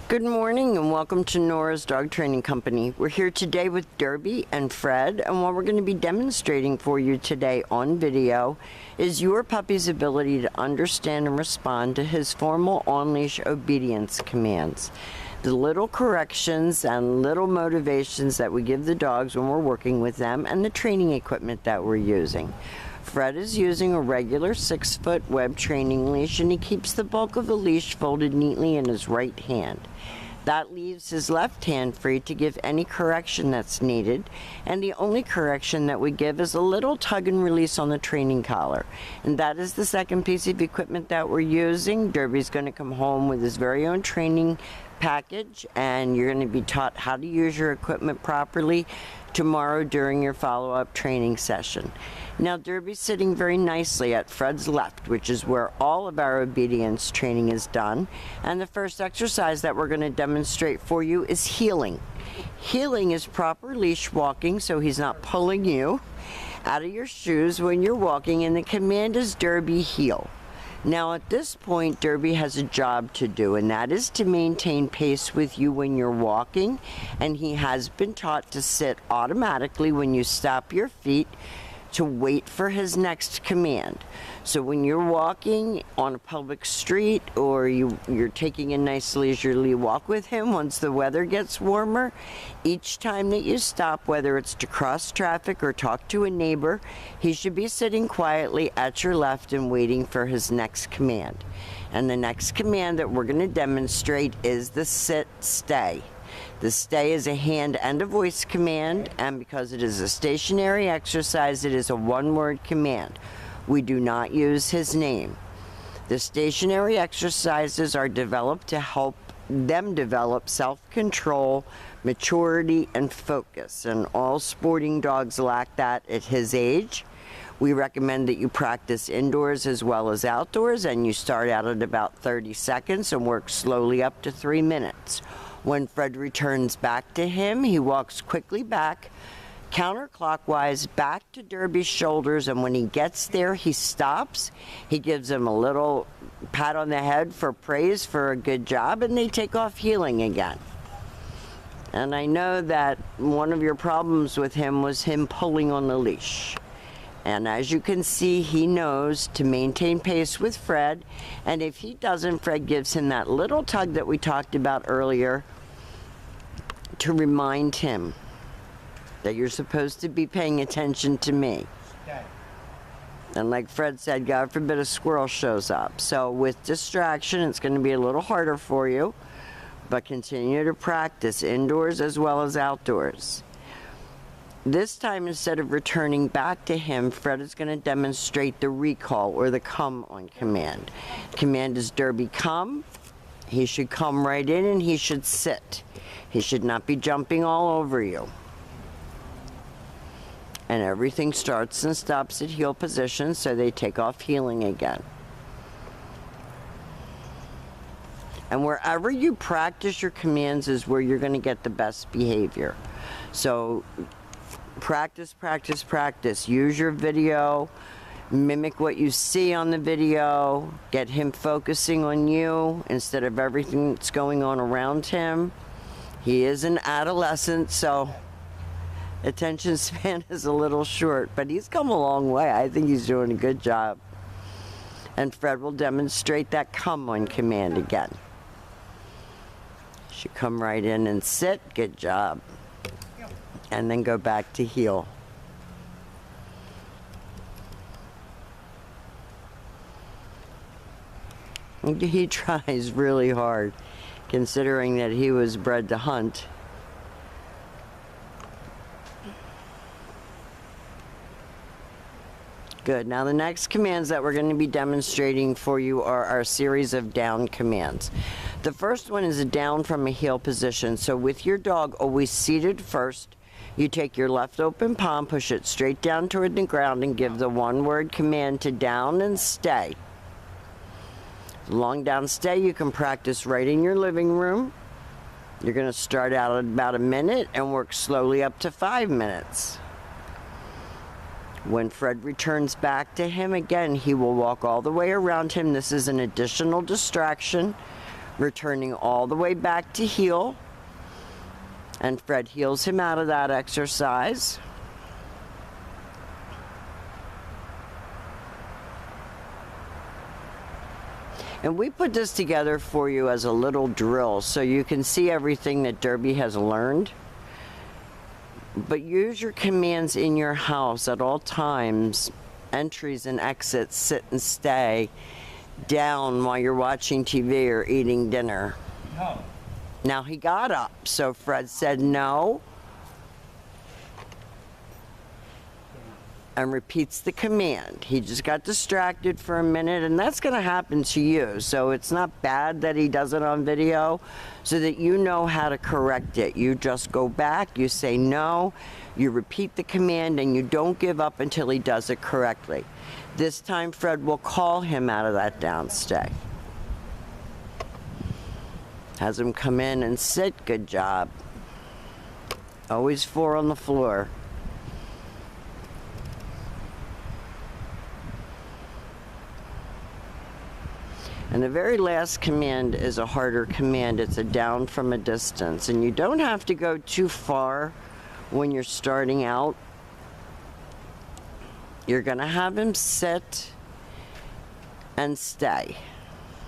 Good morning and welcome to Nora's Dog Training Company. We're here today with Derby and Fred, and what we're going to be demonstrating for you today on video is your puppy's ability to understand and respond to his formal on-leash obedience commands. The little corrections and little motivations that we give the dogs when we're working with them, and the training equipment that we're using. Fred is using a regular 6-foot web training leash, and he keeps the bulk of the leash folded neatly in his right hand. That leaves his left hand free to give any correction that's needed, and the only correction that we give is a little tug and release on the training collar. And that is the second piece of equipment that we're using. Derby's going to come home with his very own training package, and you're going to be taught how to use your equipment properly tomorrow during your follow-up training session. Now, Derby's sitting very nicely at Fred's left, which is where all of our obedience training is done. And the first exercise that we're going to demonstrate for you is heeling. Heeling is proper leash walking, so he's not pulling you out of your shoes when you're walking, and the command is Derby heel. Now at this point, Derby has a job to do, and that is to maintain pace with you when you're walking, and he has been taught to sit automatically when you stop your feet to wait for his next command. So when you're walking on a public street, or you're taking a nice leisurely walk with him once the weather gets warmer, each time that you stop, whether it's to cross traffic or talk to a neighbor, he should be sitting quietly at your left and waiting for his next command. And the next command that we're going to demonstrate is the sit stay. The stay is a hand and a voice command, and because it is a stationary exercise, it is a one-word command. We do not use his name. The stationary exercises are developed to help them develop self-control, maturity, and focus, and all sporting dogs lack that at his age. We recommend that you practice indoors as well as outdoors, and you start out at about 30 seconds and work slowly up to 3 minutes. When Fred returns back to him, he walks quickly back, counterclockwise, back to Derby's shoulders, and when he gets there, he stops. He gives him a little pat on the head for praise for a good job, and they take off heeling again. And I know that one of your problems with him was him pulling on the leash. And as you can see, he knows to maintain pace with Fred, and if he doesn't, Fred gives him that little tug that we talked about earlier to remind him that you're supposed to be paying attention to me. Okay. And like Fred said, God forbid a squirrel shows up. So with distraction, it's going to be a little harder for you, but continue to practice indoors as well as outdoors. This time, instead of returning back to him, Fred is going to demonstrate the recall, or the come on command. Command is Derby come. He should come right in, and he should sit. He should not be jumping all over you. And everything starts and stops at heel position, so they take off heeling again. And wherever you practice your commands is where you're going to get the best behavior. So practice, practice, practice. Use your video. Mimic what you see on the video. Get him focusing on you instead of everything that's going on around him. He is an adolescent, so attention span is a little short, but he's come a long way. I think he's doing a good job. And Fred will demonstrate that come on command again. Should come right in and sit. Good job. And then go back to heel. He tries really hard, considering that he was bred to hunt. Good. Now the next commands that we're going to be demonstrating for you are our series of down commands. The first one is a down from a heel position. So with your dog always seated first, you take your left open palm, push it straight down toward the ground, and give the one-word command to down and stay. Long down stay you can practice right in your living room. You're going to start out at about a minute and work slowly up to 5 minutes. When Fred returns back to him again, he will walk all the way around him. This is an additional distraction returning all the way back to heel. And Fred heels him out of that exercise. And we put this together for you as a little drill so you can see everything that Derby has learned. But use your commands in your house at all times. Entries and exits, sit and stay, down while you're watching TV or eating dinner. No. Now he got up, so Fred said no. And repeats the command. He just got distracted for a minute, and that's going to happen to you. So it's not bad that he does it on video, so that you know how to correct it. You just go back, you say no, you repeat the command, and you don't give up until he does it correctly. This time Fred will call him out of that downstay. Has him come in and sit. Good job. Always 4 on the floor. And the very last command is a harder command. It's a down from a distance. And you don't have to go too far when you're starting out. You're going to have him sit and stay.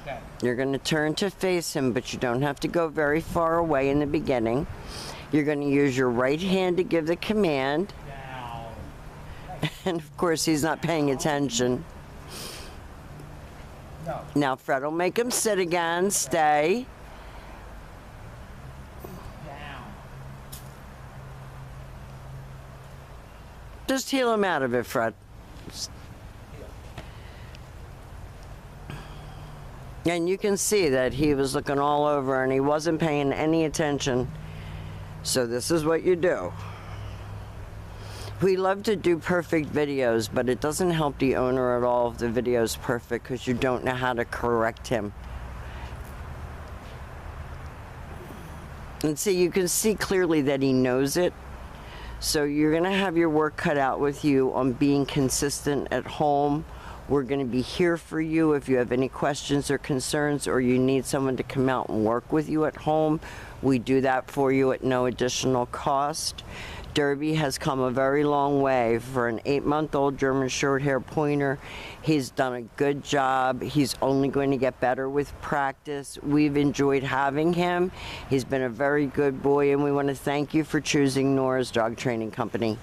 Okay. You're going to turn to face him, but you don't have to go very far away in the beginning. You're going to use your right hand to give the command. Down. And of course, he's not paying attention. No. Now Fred will make him sit again, stay. Down. Just heel him out of it, Fred. And you can see that he was looking all over and he wasn't paying any attention. So this is what you do. We love to do perfect videos, but it doesn't help the owner at all if the video is perfect because you don't know how to correct him. And see, you can see clearly that he knows it. So you're going to have your work cut out with you on being consistent at home. We're going to be here for you if you have any questions or concerns, or you need someone to come out and work with you at home. We do that for you at no additional cost. Derby has come a very long way for an 8-month-old German Shorthair pointer. He's done a good job. He's only going to get better with practice. We've enjoyed having him. He's been a very good boy, and we want to thank you for choosing Nora's Dog Training Company.